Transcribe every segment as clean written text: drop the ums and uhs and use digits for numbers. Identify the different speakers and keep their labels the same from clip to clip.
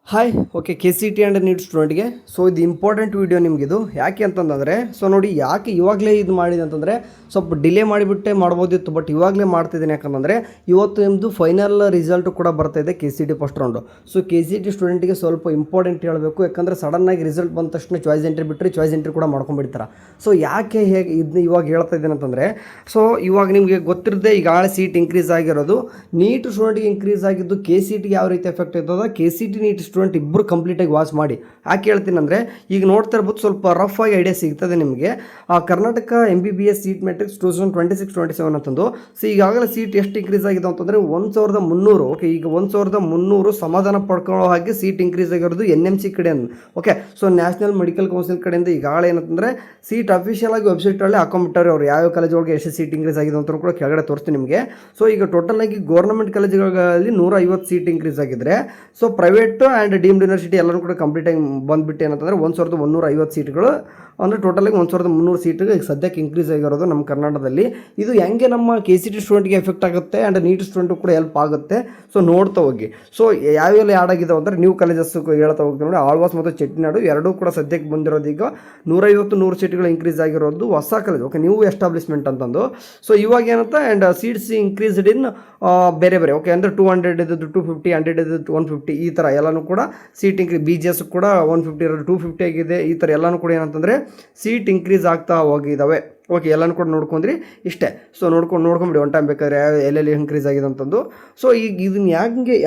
Speaker 1: Hi okay K C T and NEET ಸ್ಟೂಡೆಂಟ್ಗೆ so ಇದು important video ನಿಮಗಿದು ಯಾಕೆ ಅಂತಂದರೆ ಸೊ ನೋಡಿ ಯಾಕೆ ಇವಾಗಲೇ ಇದು ಮಾಡಿದೆ ಅಂತಂದರೆ ಸ್ವಲ್ಪ ಡಿಲೇ ಮಾಡಿಬಿಟ್ಟೆ ಮಾಡ್ಬೋದಿತ್ತು ಬಟ್ ಇವಾಗಲೇ ಮಾಡ್ತಿದ್ದೀನಿ ಯಾಕಂತಂದರೆ ಇವತ್ತು ನಿಮ್ಮದು ಫೈನಲ್ ರಿಸಲ್ಟು ಕೂಡ ಬರ್ತಾಯಿದೆ K C T first round so K C T ಸ್ಟೂಡೆಂಟಿಗೆ ಸ್ವಲ್ಪ ಇಂಪಾರ್ಟೆಂಟ್ ಹೇಳಬೇಕು ಯಾಕಂದರೆ ಸಡನ್ನಾಗಿ ರಿಸಲ್ಟ್ ಬಂದ ತಕ್ಷಣ ಚಾಯ್ಸ್ ಎಂಟ್ರಿ ಬಿಟ್ಟರೆ ಚಾಯ್ಸ್ ಎಂಟ್ರಿ ಕೂಡ ಮಾಡ್ಕೊಂಡ್ಬಿಡ್ತಾರೆ ಸೊ ಯಾಕೆ ಹೇಗೆ ಇದನ್ನ ಇವಾಗ ಹೇಳ್ತಾ ಇದ್ದೀನಿ ಅಂತಂದರೆ ಸೊ ಇವಾಗ ನಿಮಗೆ ಗೊತ್ತಿರದೆ ಈಗಾಗಲೇ ಸೀಟ್ ಇನ್ಕ್ರೀಸ್ ಆಗಿರೋದು ನೀಟ್ ಸ್ಟೂಡೆಂಟಿಗೆ ಇನ್ಕ್ರೀಸ್ ಆಗಿದ್ದು ಕೆ ಸಿ ಟಿಗೆ ಯಾವ ರೀತಿ ಎಫೆಕ್ಟ್ ಇರ್ತದೆ K C T NEET student ಇಬ್ಬರು ಕಂಪ್ಲೀಟಾಗಿ ವಾಚ್ ಮಾಡಿ ಯಾಕೆ ಹೇಳ್ತೀನಿ ಅಂದರೆ ಈಗ ನೋಡ್ತಾ ಇರ್ಬೋದು ಸ್ವಲ್ಪ ರಫ್ ಆಗಿ ಐಡಿಯಾ ಸಿಗ್ತದೆ ನಿಮಗೆ ಕರ್ನಾಟಕ MBBS ಸೀಟ್ ಮೆಟ್ರಿಕ್ಸ್ 2026-27 ಅಂತಂದು ಸೊ ಈಗಾಗಲೇ ಸೀಟ್ ಎಷ್ಟು ಇನ್ಕ್ರೀಸ್ ಆಗಿದೆ ಅಂತಂದರೆ 1300 ಓಕೆ ಈಗ 1300 ಸಮಾಧಾನ ಪಡ್ಕೊಳ್ಳೋ ಹಾಗೆ ಸೀಟ್ ಇನ್ಕ್ರೀಸ್ ಆಗಿರೋದು NMC ಕಡೆಯಿಂದ okay so national medical council ಕಡೆಯಿಂದ ಈಗಾಗಲೇ ಏನಂತಂದರೆ ಸೀಟ್ ಅಫಿಷಿಯಲ್ ಆಗಿ ವೆಬ್ಸೈಟಲ್ಲಿ ಹಾಕೊಂಡ್ಬಿಟ್ಟಾರೆ ಅವ್ರು ಯಾವ ಕಾಲೇಜ್ ಒಳಗೆ ಎಷ್ಟು ಸೀಟ್ ಇನ್ಕ್ರೀಸ್ ಆಗಿದೆ ಅಂತ ಕೂಡ ಕೆಳಗಡೆ ತೋರಿಸ್ತೀನಿ ನಿಮಗೆ ಸೊ ಈಗ ಟೋಟಲ್ ಆಗಿ ಗೌರ್ಮೆಂಟ್ ಕಾಲೇಜುಗಳಲ್ಲಿ 150 ಸೀಟ್ ಇನ್ಕ್ರೀಸ್ ಆಗಿದ್ರೆ so private and deemed university ಎಲ್ಲರೂ ಕೂಡ ಕಂಪ್ಲೀಟಾಗಿ ಬಂದುಬಿಟ್ಟು ಏನಂತಂದರೆ 1150 ಸೀಟ್ಗಳು ಅಂದರೆ ಟೋಟಲಾಗಿ 1300 ಸೀಟಿಗೆ ಈಗ ಸದ್ಯಕ್ಕೆ ಇನ್ಕ್ರೀಸ್ ಆಗಿರೋದು ನಮ್ಮ ಕರ್ನಾಟಕದಲ್ಲಿ ಇದು ಹೆಂಗೆ ನಮ್ಮ ಕೆ ಸಿ ಟಿ ಸ್ಟೂಡೆಂಟ್ಗೆ ಎಫೆಕ್ಟ್ ಆಗುತ್ತೆ ಆ್ಯಂಡ್ ನೀಟ್ ಸ್ಟೂಡೆಂಟು ಕೂಡ ಹೆಲ್ಪ್ ಆಗುತ್ತೆ ಸೊ ನೋಡ್ತಾ ಹೋಗಿ ಸೊ ಯಾವೆಲ್ಲ ಆ್ಯಡ್ ಆಗಿದ್ದಾವೆ ಅಂದರೆ ನ್ಯೂ ಕಾಲೇಜಸ್ ಹೇಳ್ತಾ ಹೋಗ್ತೀವಿ ನೋಡಿ ಆಳ್ವಾಸ್ ಮತ್ತು ಚೆಟ್ಟಿನಾಡು ಎರಡೂ ಕೂಡ ಸದ್ಯಕ್ಕೆ ಬಂದಿರೋದು ಈಗ 150 ಸೀಟ್ಗಳು ಇನ್ಕ್ರೀಸ್ ಆಗಿರೋದು ಹೊಸ ಕಾಲೇಜ್ ಓಕೆ ನ್ಯೂ ಎಸ್ಟಾಬ್ಲಿಷ್ಮೆಂಟ್ ಅಂತಂದು ಸೊ ಇವಾಗ ಏನಂತ ಆ್ಯಂಡ್ ಸೀಟ್ಸ್ ಇನ್ಕ್ರೀಸ್ಡ್ ಇನ್ ಬೇರೆ ಬೇರೆ ಓಕೆ ಅಂದರೆ 200 ಇದ್ದು 250 100 ಇದ್ದು 150 ಈ ಥರ ಎಲ್ಲನೂ ಕೂಡ ಸೀಟ್ ಇನ್ಕ್ರೀಸ್ BGS ಕೂಡ 150 ಇರೋದು 250 ಆಗಿದೆ ಈ ಥರ ಎಲ್ಲನೂ ಕೂಡ ಏನಂತಂದರೆ ಸೀಟ್ ಇನ್ಕ್ರೀಸ್ ಆಗ್ತಾ ಹೋಗಿದ್ದಾವೆ ಓಕೆ ಎಲ್ಲನೂ ಕೂಡ ನೋಡ್ಕೊಂಡ್ರಿ ಇಷ್ಟೇ ಸೊ ನೋಡ್ಕೊಂಬಿಡಿ ಒನ್ ಟೈಮ್ ಬೇಕಾದ್ರೆ ಎಲ್ಲೆಲ್ಲಿ ಇನ್ಕ್ರೀಸ್ ಆಗಿದೆ ಅಂತಂದು ಸೊ ಈಗ ಇದನ್ನು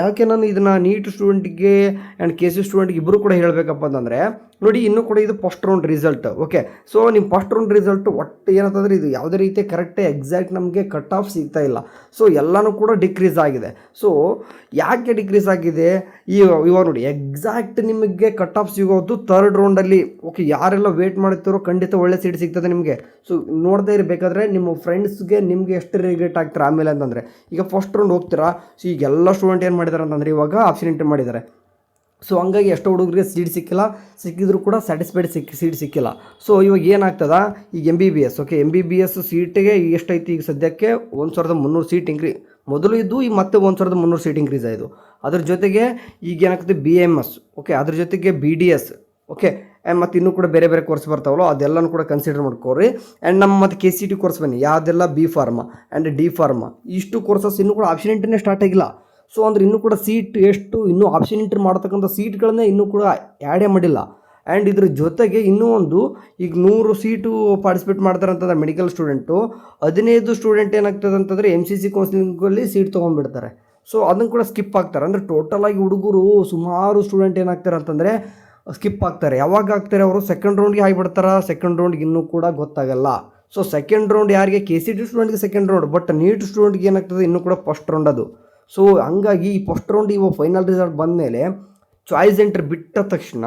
Speaker 1: ಯಾಕೆ ನಾನು ಇದನ್ನು ನೀಟ್ ಸ್ಟೂಡೆಂಟಿಗೆ ಆ್ಯಂಡ್ ಕೆ ಸಿ ಸ್ಟೂಡೆಂಟ್ಗೆ ಇಬ್ಬರು ಕೂಡ ಹೇಳಬೇಕಪ್ಪ ಅಂತಂದರೆ ನೋಡಿ ಇನ್ನೂ ಕೂಡ ಇದು first round result okay so ನಿಮ್ಮ ಫಸ್ಟ್ ರೌಂಡ್ ರಿಸಲ್ಟ್ ಒಟ್ಟು ಏನಂತಂದರೆ ಇದು ಯಾವುದೇ ರೀತಿ ಕರೆಕ್ಟೇ ಎಕ್ಸಾಕ್ಟ್ ನಮಗೆ ಕಟ್ ಆಫ್ ಸಿಗ್ತಾ ಇಲ್ಲ ಸೊ ಎಲ್ಲನೂ ಕೂಡ ಡಿಕ್ರೀಸ್ ಆಗಿದೆ ಸೊ ಯಾಕೆ ಡಿಕ್ರೀಸ್ ಆಗಿದೆ ಇವಾಗ ನೋಡಿ ಎಕ್ಸಾಕ್ಟ್ ನಿಮಗೆ ಕಟ್ ಆಫ್ ಸಿಗೋದು ಥರ್ಡ್ ರೌಂಡಲ್ಲಿ ಓಕೆ ಯಾರೆಲ್ಲ ವೇಟ್ ಮಾಡ್ತಿರೋ ಖಂಡಿತ ಒಳ್ಳೆ ಸೀಟ್ ಸಿಗ್ತದೆ ನಿಮಗೆ ಸೊ ನೋಡ್ತಾ ಇರಬೇಕಾದ್ರೆ ನಿಮ್ಮ ಫ್ರೆಂಡ್ಸ್ಗೆ ನಿಮಗೆ ಎಷ್ಟು ರಿಗ್ರೆಟ್ ಆಗ್ತಾರೆ ಆಮೇಲೆ ಅಂತಂದರೆ ಈಗ ಫಸ್ಟ್ ರೌಂಡ್ ಹೋಗ್ತೀರಾ ಸೊ ಈಗ ಎಲ್ಲ ಸ್ಟೂಡೆಂಟ್ ಏನು ಮಾಡಿದ್ದಾರೆ ಅಂತಂದರೆ ಇವಾಗ ಆಪ್ಷನ್ ಎಂಟ್ರಿ ಮಾಡಿದ್ದಾರೆ ಸೊ ಹಂಗಾಗಿ ಎಷ್ಟೋ ಹುಡುಗರಿಗೆ ಸೀಟ್ ಸಿಕ್ಕಿದ್ರು ಕೂಡ ಸ್ಯಾಟಿಸ್ಫೈಡ್ ಸೀಟ್ ಸಿಕ್ಕಿಲ್ಲ ಸೊ ಇವಾಗ ಏನಾಗ್ತದ ಈಗ MBBS ಓಕೆ MBBS ಸೀಟಿಗೆ ಎಷ್ಟೈತಿ ಈಗ ಸದ್ಯಕ್ಕೆ 1300 ಸೀಟ್ ಮೊದಲು ಇದ್ದು ಈಗ ಮತ್ತೆ 1300 ಸೀಟ್ ಇನ್ಕ್ರೀಸ್ ಆಯಿತು ಅದ್ರ ಜೊತೆಗೆ ಈಗ ಏನಾಗ್ತದೆ BMS ಓಕೆ ಅದ್ರ ಜೊತೆಗೆ BDS ಓಕೆ ಆ್ಯಂಡ್ ಮತ್ತು ಇನ್ನೂ ಕೂಡ ಬೇರೆ ಬೇರೆ ಕೋರ್ಸ್ ಬರ್ತಾವಲ್ಲ ಅದೆಲ್ಲನೂ ಕೂಡ ಕನ್ಸಿಡರ್ ಮಾಡ್ಕೋರಿ ಆ್ಯಂಡ್ ನಮ್ಮ ಮತ್ತು KCT ಕೋರ್ಸ್ ಬನ್ನಿ ಯಾವುದೆಲ್ಲ B pharma and D pharma ಇಷ್ಟು ಕೋರ್ಸಸ್ ಇನ್ನೂ ಕೂಡ ಆಪ್ಷನ್ ಎಂಟ್ರಿನೇ ಸ್ಟಾರ್ಟ್ ಆಗಿಲ್ಲ ಸೊ ಅಂದರೆ ಇನ್ನೂ ಕೂಡ ಸೀಟ್ ಎಷ್ಟು ಇನ್ನೂ ಆಪ್ಷನ್ ಎಂಟ್ರಿ ಮಾಡ್ತಕ್ಕಂಥ ಸೀಟ್ಗಳನ್ನೇ ಇನ್ನೂ ಕೂಡ ಆ್ಯಡೇ ಮಾಡಿಲ್ಲ ಆ್ಯಂಡ್ ಇದ್ರ ಜೊತೆಗೆ ಇನ್ನೂ ಒಂದು ಈಗ 100 ಸೀಟು ಪಾರ್ಟಿಸಿಪೇಟ್ ಮಾಡ್ತಾರೆ ಅಂತಂದ್ರೆ ಮೆಡಿಕಲ್ ಸ್ಟೂಡೆಂಟು 15 ಸ್ಟೂಡೆಂಟ್ ಏನಾಗ್ತದೆ ಅಂತಂದರೆ MCC ಕೌನ್ಸಿಲಿಂಗಲ್ಲಿ ಸೀಟ್ ತೊಗೊಂಡ್ಬಿಡ್ತಾರೆ ಸೊ ಅದನ್ನು ಕೂಡ ಸ್ಕಿಪ್ ಆಗ್ತಾರೆ ಅಂದರೆ ಟೋಟಲಾಗಿ ಹುಡುಗರು ಸುಮಾರು ಸ್ಟೂಡೆಂಟ್ ಏನಾಗ್ತಾರೆ ಅಂತಂದರೆ ಸ್ಕಿಪ್ ಆಗ್ತಾರೆ ಯಾವಾಗ ಆಗ್ತಾರೆ ಅವರು ಸೆಕೆಂಡ್ ರೌಂಡ್ಗೆ ಆಗಿಬಿಡ್ತಾರೆ ಸೆಕೆಂಡ್ ರೌಂಡ್ಗೆ ಇನ್ನೂ ಕೂಡ ಗೊತ್ತಾಗಲ್ಲ ಸೊ ಸೆಕೆಂಡ್ ರೌಂಡ್ ಯಾರಿಗೆ KCT ಸ್ಟೂಡೆಂಟ್ಗೆ ಸೆಕೆಂಡ್ ರೌಂಡ್ ಬಟ್ ನೀಟ್ ಸ್ಟೂಡೆಂಟ್ಗೆ ಏನಾಗ್ತದೆ ಇನ್ನೂ ಕೂಡ ಫಸ್ಟ್ ರೌಂಡ್ ಅದು ಸೊ ಹಂಗಾಗಿ ಈ ಫಸ್ಟ್ ರೌಂಡ್ ಇವಾಗ ಫೈನಲ್ ರಿಸಲ್ಟ್ ಬಂದ ಮೇಲೆ ಚಾಯ್ಸ್ ಎಂಟ್ರಿ ಬಿಟ್ಟ ತಕ್ಷಣ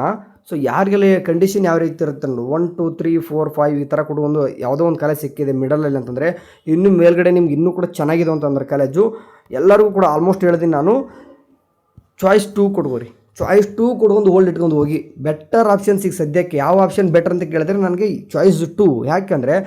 Speaker 1: ಸೊ ಯಾರಿಗೆಲ್ಲ ಕಂಡೀಷನ್ ಯಾವ ರೀತಿ ಇರುತ್ತೆ 1 2 3 4 5 ಈ ಥರ ಕೂಡ ಒಂದು ಯಾವುದೋ ಒಂದು ಕಾಲೇಜ್ ಸಿಕ್ಕಿದೆ ಮಿಡಲಲ್ಲಿ ಅಂತಂದರೆ ಇನ್ನೂ ಮೇಲ್ಗಡೆ ನಿಮ್ಗೆ ಇನ್ನೂ ಕೂಡ ಚೆನ್ನಾಗಿದೆ ಅಂತಂದ್ರೆ ಕಾಲೇಜು ಎಲ್ಲರಿಗೂ ಕೂಡ ಆಲ್ಮೋಸ್ಟ್ ಹೇಳಿದ್ದೀನಿ ನಾನು ಚಾಯ್ಸ್ 2 ಕೊಡ್ಬೋರಿ ಚಾಯ್ಸ್ 2 ಕೊಡ್ಕೊಂಡು ಹೋಲ್ಡ್ ಇಟ್ಕೊಂಡು ಹೋಗಿ ಬೆಟರ್ ಆಪ್ಷನ್ ಸಿಗ ಸದ್ಯಕ್ಕೆ ಯಾವ ಆಪ್ಷನ್ ಬೆಟರ್ ಅಂತ ಕೇಳಿದ್ರೆ ನನಗೆ ಚಾಯ್ಸ್ 2 ಯಾಕೆಂದರೆ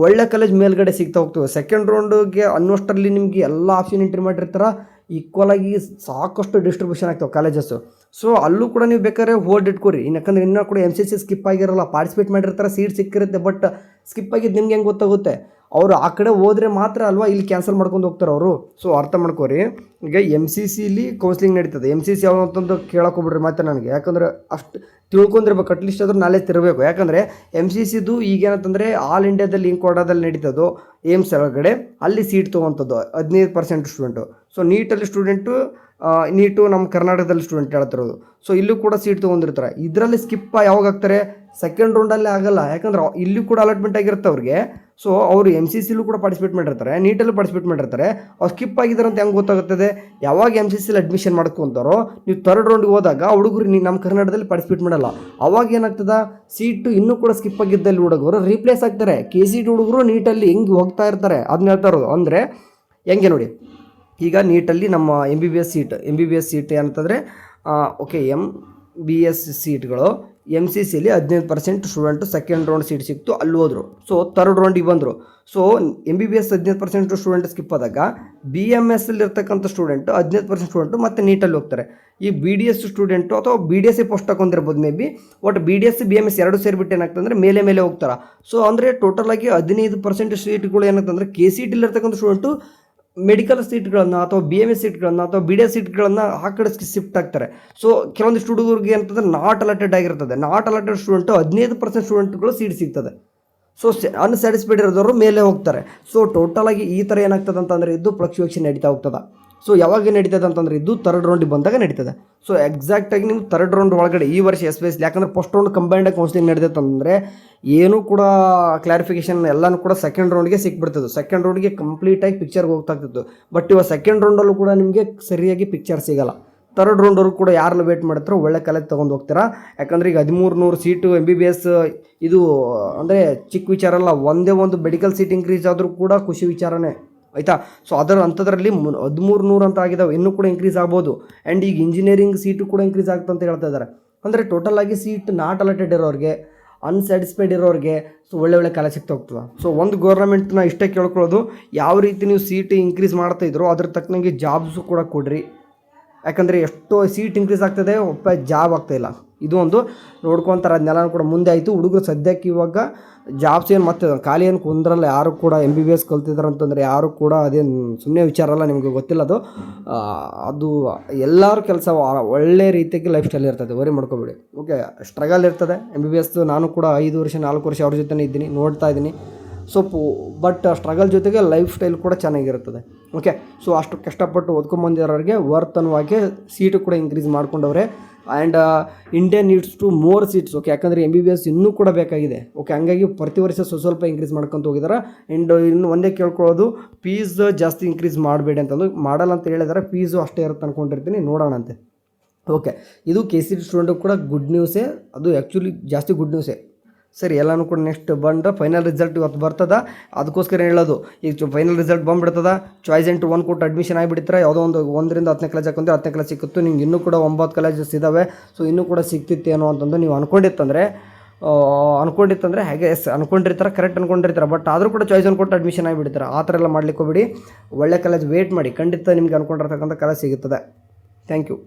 Speaker 1: ಒಳ್ಳೆ ಕಾಲೇಜ್ ಮೇಲ್ಗಡೆ ಸಿಗ್ತಾ ಹೋಗ್ತವೆ ಸೆಕೆಂಡ್ ರೌಂಡ್ಗೆ ಅನ್ನೋಷ್ಟರಲ್ಲಿ ನಿಮಗೆ ಎಲ್ಲ ಆಪ್ಷನ್ ಎಂಟ್ರಿ ಮಾಡಿರ್ತಾರೆ ಈಕ್ವಲ್ ಆಗಿ ಸಾಕಷ್ಟು ಡಿಸ್ಟ್ರಿಬ್ಯೂಷನ್ ಆಗ್ತಾವೆ ಕಾಲೇಜಸ್ಸು ಸೊ ಅಲ್ಲೂ ಕೂಡ ನೀವು ಬೇಕಾದ್ರೆ ಹೋಲ್ಡ್ ಇಟ್ಕೊರಿ ಯಾಕಂದರೆ ಇನ್ನೂ ಕೂಡ MCC ಸ್ಕಿಪ್ ಆಗಿರೋಲ್ಲ ಪಾರ್ಟಿಸಿಪೇಟ್ ಮಾಡಿರ್ತಾರೆ ಸೀಟ್ ಸಿಕ್ಕಿರುತ್ತೆ ಬಟ್ ಸ್ಕಿಪ್ ಆಗಿದ್ದು ನಿಮ್ಗೆ ಹೆಂಗೆ ಗೊತ್ತಾಗುತ್ತೆ ಅವರು ಆ ಕಡೆ ಹೋದರೆ ಮಾತ್ರ ಅಲ್ವಾ ಇಲ್ಲಿ ಕ್ಯಾನ್ಸಲ್ ಮಾಡ್ಕೊಂಡು ಹೋಗ್ತಾರೆ ಅವರು ಸೊ ಅರ್ಥ ಮಾಡ್ಕೋರಿ ಈಗ MCCಲಿ ಕೌನ್ಸಿಲಿಂಗ್ ನಡೀತದೆ MCC ಯಾವ ಅಂತಂದು ಕೇಳೋಕೋಗ್ಬಿಡ್ರಿ ಮತ್ತೆ ನನಗೆ ಯಾಕಂದರೆ ಅಷ್ಟು ತಿಳ್ಕೊಂಡಿರ್ಬೇಕು ಅಟ್ಲೀಸ್ಟ್ ಅದ್ರ ನಾಲೆಜ್ ತಿರಬೇಕು ಯಾಕಂದರೆ MCCದು ಈಗೇನಂತಂದರೆ ಆಲ್ ಇಂಡಿಯಾದಲ್ಲಿ ಕೊಡೋದಲ್ಲಿ ನಡೀತದೋ ಏಮ್ಸ್ ಒಳಗಡೆ ಅಲ್ಲಿ ಸೀಟ್ ತೊಗೊತದ್ದು 15% ಸ್ಟೂಡೆಂಟು ಸೊ ನೀಟಲ್ಲಿ ಸ್ಟೂಡೆಂಟು ನೀಟು ನಮ್ಮ ಕರ್ನಾಟಕದಲ್ಲಿ ಸ್ಟೂಡೆಂಟ್ ಹೇಳ್ತಿರೋದು ಸೊ ಇಲ್ಲೂ ಕೂಡ ಸೀಟ್ ತೊಗೊಂಡಿರ್ತಾರೆ ಇದರಲ್ಲಿ ಸ್ಕಿಪ್ ಯಾವಾಗ ಆಗ್ತಾರೆ ಸೆಕೆಂಡ್ ರೌಂಡಲ್ಲೇ ಆಗಲ್ಲ ಯಾಕಂದ್ರೆ ಇಲ್ಲೂ ಕೂಡ ಅಲಾಟ್ಮೆಂಟ್ ಆಗಿರುತ್ತೆ ಅವ್ರಿಗೆ ಸೊ ಅವರು MCCಲೂ ಕೂಡ ಪಾರ್ಟಿಸಿಪೇಟ್ ಮಾಡಿರ್ತಾರೆ ನೀಟಲ್ಲೂ ಪಾರ್ಟಿಸಿಪೇಟ್ ಮಾಡಿರ್ತಾರೆ ಅವ್ರು ಸ್ಕಿಪ್ ಆಗಿದ್ದಾರೆ ಅಂತ ಹೆಂಗೆ ಗೊತ್ತಾಗುತ್ತದೆ ಯಾವಾಗ MCCಲಿ ಅಡ್ಮಿಷನ್ ಮಾಡ್ಕೊತಾರೋ ನೀವು ಥರ್ಡ್ ರೌಂಡ್ಗೆ ಹೋದಾಗ ಹುಡುಗರು ನಮ್ಮ ಕರ್ನಾಟಕದಲ್ಲಿ ಪಾರ್ಟಿಸಿಪೇಟ್ ಮಾಡಲ್ಲ ಅವಾಗ ಏನಾಗ್ತದೆ ಸೀಟು ಇನ್ನೂ ಕೂಡ ಸ್ಕಿಪ್ ಆಗಿದ್ದಲ್ಲಿ ಹುಡುಗರು ರೀಪ್ಲೇಸ್ ಆಗ್ತಾರೆ KCT ಹುಡುಗರು ನೀಟಲ್ಲಿ ಹೆಂಗೆ ಹೋಗ್ತಾ ಇರ್ತಾರೆ ಅದನ್ನ ಹೇಳ್ತಾ ಇರೋದು ಅಂದರೆ ಹೆಂಗೆ ನೋಡಿ ಈಗ ನೀಟಲ್ಲಿ ನಮ್ಮ MBBS ಸೀಟ್ ಏನಂತಂದರೆ okay MBBS ಸೀಟ್ಗಳು MCCಲಿ 15% student second round seat ಸಿಕ್ತು, ಅಲ್ಲಿ ಹೋದರು. ಸೊ ಥರ್ಡ್ ರೌಂಡಿಗೆ ಬಂದರು. ಸೊ MBBS 15% ಸ್ಟೂಡೆಂಟ್ ಸ್ಕಿಪ್ ಆದಾಗ BMS ಇರ್ತಕ್ಕಂಥ ಸ್ಟೂಡೆಂಟು 15% ಸ್ಟೂಡೆಂಟು ಮತ್ತೆ ನೀಟಲ್ಲಿ ಹೋಗ್ತಾರೆ. ಈ BDS ಸ್ಟೂಡೆಂಟು ಅಥವಾ BDS ಪೋಸ್ಟ್ ಹಾಕೊಂಡಿರ್ಬೋದು ಮೇ ಬಿ. ಒಟ್ಟು BDS BMS ಎರಡು ಸೇರಿಬಿಟ್ಟು ಏನಾಗ್ತಂದ್ರೆ ಮೇಲೆ ಹೋಗ್ತಾರೆ. ಸೊ ಅಂದರೆ ಟೋಟಲಾಗಿ 15% ಸೀಟ್ಗಳು ಏನಾಗ್ತಂದ್ರೆ KCET ಇರ್ತಕ್ಕಂಥ ಸ್ಟೂಡೆಂಟು ಮೆಡಿಕಲ್ ಸೀಟ್ಗಳನ್ನು ಅಥವಾ BMS ಸೀಟ್ಗಳನ್ನು ಅಥವಾ BDS ಸೀಟ್ಗಳನ್ನು ಆ ಕಡೆ ಶಿಫ್ಟ್ ಆಗ್ತಾರೆ. ಸೊ ಕೆಲವೊಂದಿಷ್ಟು ಹುಡುಗರಿಗೆ ಅಂತಂದ್ರೆ ನಾಟ್ ಅಲಾಟೆಡ್ ಆಗಿರ್ತದೆ. ನಾಟ್ ಅಲಾಟೆಡ್ ಸ್ಟೂಡೆಂಟು 15% ಸ್ಟೂಡೆಂಟ್ಗಳು ಸೀಟ್ ಸಿಗ್ತದೆ. ಸೊ ಅನ್ಸ್ಯಾಟಿಸ್ಫೈಡ್ ಇರೋದವರು ಮೇಲೆ ಹೋಗ್ತಾರೆ. ಸೊ ಟೋಟಲಾಗಿ ಈ ಥರ ಏನಾಗ್ತದೆ ಅಂತಂದರೆ ಇದು ಫ್ಲಕ್ಚುಯೇಷನ್ ನಡೀತಾ ಹೋಗ್ತದೆ. ಸೊ ಯಾವಾಗ ನಡೀತದೆ ಅಂತಂದರೆ ಇದು ಥರ್ಡ್ ರೌಂಡಿಗೆ ಬಂದಾಗ ನಡೀತದೆ. ಸೊ ಎಕ್ಸಾಕ್ಟಾಗಿ ನೀವು ಥರ್ಡ್ ರೌಂಡ್ ಒಳಗಡೆ ಈ ವರ್ಷ ಎಸ್ಪೆಷಲಿ ಯಾಕಂದರೆ ಫಸ್ಟ್ ರೌಂಡ್ ಕಂಬೈಂಡ್ ಕೌನ್ಸಿಲಿಂಗ್ ನಡೆದೈತೆ ಅಂದರೆ ಏನೂ ಕೂಡ ಕ್ಲಾರಿಫಿಕೇಷನ್ ಎಲ್ಲನೂ ಕೂಡ ಸೆಕೆಂಡ್ ರೌಂಡ್ಗೆ ಸಿಕ್ಬಿಡ್ತದೆ. ಸೆಕೆಂಡ್ ರೌಂಡ್ಗೆ ಕಂಪ್ಲೀಟಾಗಿ ಪಿಕ್ಚರ್ಗೆ ಹೋಗ್ತಾಗ್ತಿತ್ತು. ಬಟ್ ಇವಾಗ ಸೆಕೆಂಡ್ ರೌಂಡಲ್ಲೂ ಕೂಡ ನಿಮಗೆ ಸರಿಯಾಗಿ ಪಿಕ್ಚರ್ ಸಿಗೋಲ್ಲ. ಥರ್ಡ್ ರೌಂಡವ್ರು ಕೂಡ ಯಾರೆಲ್ಲ ವೇಟ್ ಮಾಡ್ತಾರೋ ಒಳ್ಳೆ ಕಾಲೇಜ್ ತೊಗೊಂಡು ಹೋಗ್ತೀರಾ. ಯಾಕಂದರೆ ಈಗ 1300 ಸೀಟು MBBS ಇದು ಅಂದರೆ ಚಿಕ್ಕ ವಿಚಾರ ಅಲ್ಲ. ಒಂದೇ ಒಂದು ಮೆಡಿಕಲ್ ಸೀಟ್ ಇಂಕ್ರೀಸ್ ಆದರೂ ಕೂಡ ಖುಷಿ ವಿಚಾರನೇ ಆಯಿತಾ. ಸೊ ಅದರ ಅಂಥದ್ರಲ್ಲಿ 1300 ಅಂತ ಆಗಿದ್ದಾವೆ, ಇನ್ನೂ ಕೂಡ ಇಂಕ್ರೀಸ್ ಆಗ್ಬೋದು. ಆ್ಯಂಡ್ ಈಗ ಇಂಜಿನಿಯರಿಂಗ್ ಸೀಟು ಕೂಡ ಇಂಕ್ರೀಸ್ ಆಗ್ತದೆ ಅಂತ ಹೇಳ್ತಾ ಇದ್ದಾರೆ. ಅಂದರೆ ಟೋಟಲಾಗಿ ಸೀಟ್ ನಾಟ್ ಅಲಾಟೆಡ್ ಇರೋರಿಗೆ, ಅನ್ಸ್ಯಾಟಿಸ್ಫೈಡ್ ಇರೋರಿಗೆ ಸೊ ಒಳ್ಳೆ ಕಾಲೇಜ್ ಸಿಗ್ತಾ ಹೋಗ್ತದೆ. ಸೊ ಒಂದು ಗೌರ್ಮೆಂಟ್ನ ಇಷ್ಟೇ ಕೇಳ್ಕೊಳ್ಳೋದು, ಯಾವ ರೀತಿ ನೀವು ಸೀಟ್ ಇಂಕ್ರೀಸ್ ಮಾಡ್ತಾಯಿದ್ರು ಅದ್ರ ತಕ್ಕನಂಗೆ ಜಾಬ್ಸು ಕೂಡ ಕೊಡ್ರಿ. ಯಾಕಂದರೆ ಎಷ್ಟೋ ಸೀಟ್ ಇಂಕ್ರೀಸ್ ಆಗ್ತದೆ, ಜಾಬ್ ಆಗ್ತಾಯಿಲ್ಲ. ಇದು ಒಂದು ನೋಡ್ಕೊತಾರೆ. ಅದನ್ನೆಲ್ಲ ಕೂಡ ಮುಂದೆ ಆಯಿತು. ಹುಡುಗರು ಸದ್ಯಕ್ಕೆ ಇವಾಗ ಜಾಬ್ಸ್ ಏನು ಮತ್ತೆ ಖಾಲಿ ಏನು ಕುಂದ್ರಲ್ಲ. ಯಾರು ಕೂಡ MBBS ಕಲ್ತಿದ್ದಾರೆ ಅಂತಂದರೆ ಯಾರು ಕೂಡ ಅದೇನು ಸುಮ್ಮನೆ ವಿಚಾರ ಅಲ್ಲ, ನಿಮಗೆ ಗೊತ್ತಿಲ್ಲ ಅದು. ಅದು ಎಲ್ಲರೂ ಕೆಲಸ ಒಳ್ಳೆ ರೀತಿಯಾಗಿ ಲೈಫ್ ಸ್ಟೈಲ್ ಇರ್ತದೆ, ವರಿ ಮಾಡ್ಕೊಬೇಡಿ. ಓಕೆ, ಸ್ಟ್ರಗಲ್ ಇರ್ತದೆ MBBS. ನಾನು ಕೂಡ 5 ವರ್ಷ 4 ವರ್ಷ ಅವ್ರ ಜೊತೆ ಇದ್ದೀನಿ, ನೋಡ್ತಾ ಇದ್ದೀನಿ. ಸೊ ಬಟ್ ಸ್ಟ್ರಗಲ್ ಜೊತೆಗೆ ಲೈಫ್ ಸ್ಟೈಲ್ ಕೂಡ ಚೆನ್ನಾಗಿರುತ್ತದೆ. ಓಕೆ, ಸೊ ಅಷ್ಟು ಕಷ್ಟಪಟ್ಟು ಓದ್ಕೊಂಬಂದಿರೋರಿಗೆ ವರ್ತನವಾಗಿ ಸೀಟು ಕೂಡ ಇಂಕ್ರೀಸ್ ಮಾಡ್ಕೊಂಡವ್ರೆ. And India needs to more seats. Okay, ಯಾಕಂದರೆ MBBS ಇನ್ನೂ ಕೂಡ ಬೇಕಾಗಿದೆ. ಓಕೆ, ಹಂಗಾಗಿ ಪ್ರತಿ ವರ್ಷ ಸ್ವಲ್ಪ ಇಂಕ್ರೀಸ್ ಮಾಡ್ಕೊತ ಹೋಗಿದ್ದಾರೆ. ಆ್ಯಂಡ್ ಇನ್ನು ಒಂದೇ ಕೇಳ್ಕೊಳ್ಳೋದು, ಫೀಸ್ ಜಾಸ್ತಿ ಇಂಕ್ರೀಸ್ ಮಾಡಬೇಡಿ ಅಂತಂದು. ಮಾಡಲ್ಲ ಅಂತ ಹೇಳಿದರೆ ಫೀಸು ಅಷ್ಟೇ ಇರುತ್ತೆ ಅಂದ್ಕೊಂಡಿರ್ತೀನಿ, ನೋಡೋಣಂತೆ. ಓಕೆ, ಇದು KCET ಸ್ಟೂಡೆಂಟಿಗೆ ಕೂಡ ಗುಡ್ ನ್ಯೂಸೇ. ಅದು ಆ್ಯಕ್ಚುಲಿ ಜಾಸ್ತಿ ಗುಡ್ ನ್ಯೂಸೇ. ಸರಿ, ಎಲ್ಲನೂ ಕೂಡ ನೆಕ್ಸ್ಟ್ ಬಂದ್ರೆ ಫೈನಲ್ ರಿಸಲ್ಟ್ ಇವತ್ತು ಬರ್ತದ. ಅದಕ್ಕೋಸ್ಕರ ಹೇಳೋದು, ಈಗ ಫೈನಲ್ ರಿಸಲ್ಟ್ ಬಂದುಬಿಡ್ತದ. ಚಾಯ್ಸ್ ಇಂಟು 1 ಕೊಟ್ಟು ಅಡ್ಮಿಷನ್ ಆಗಿಬಿಡ್ತಾರೆ. ಯಾವುದೋ ಒಂದು 1ರಿಂದ 10ನೇ ಕ್ಲಾಸ್ ಹಾಕೊಂಡ್ರೆ 10ನೇ ಕ್ಲಾಸ್ ಸಿಕ್ಕಿತ್ತು. ನಿಮ್ಗೆ ಇನ್ನೂ ಕೂಡ 9 ಕಾಲೇಜಸ್ ಇದ್ದಾವೆ. ಸೊ ಇನ್ನೂ ಕೂಡ ಸಿಗ್ತಿತ್ತೇನೋ ಅಂತಂದು ನೀವು ಅನ್ಕೊಂಡಿತ್ತಂದರೆ ಹಾಗೆ ಅನ್ಕೊಂಡಿರ್ತಾರೆ, ಕರೆಕ್ಟ್ ಅನ್ಕೊಂಡಿರ್ತಾರೆ. ಬಟ್ ಆದರೂ ಕೂಡ ಚಾಯ್ಸ್ ಕೊಟ್ಟು ಅಡ್ಮಿಷನ್ ಆಗಿಬಿಡ್ತಾರೆ. ಆ ಥರ ಎಲ್ಲ ಮಾಡ್ಲಿಕ್ಕೆ ಹೋಗ್ಬಿಡಿ. ಒಳ್ಳೆ ಕಾಲೇಜ್ ವೇಟ್ ಮಾಡಿ, ಖಂಡಿತ ನಿಮಗೆ ಅನ್ಕೊಂಡಿರ್ತಕ್ಕಂಥ ಕಾಲೇಜ್ ಸಿಗುತ್ತದೆ. Thank you.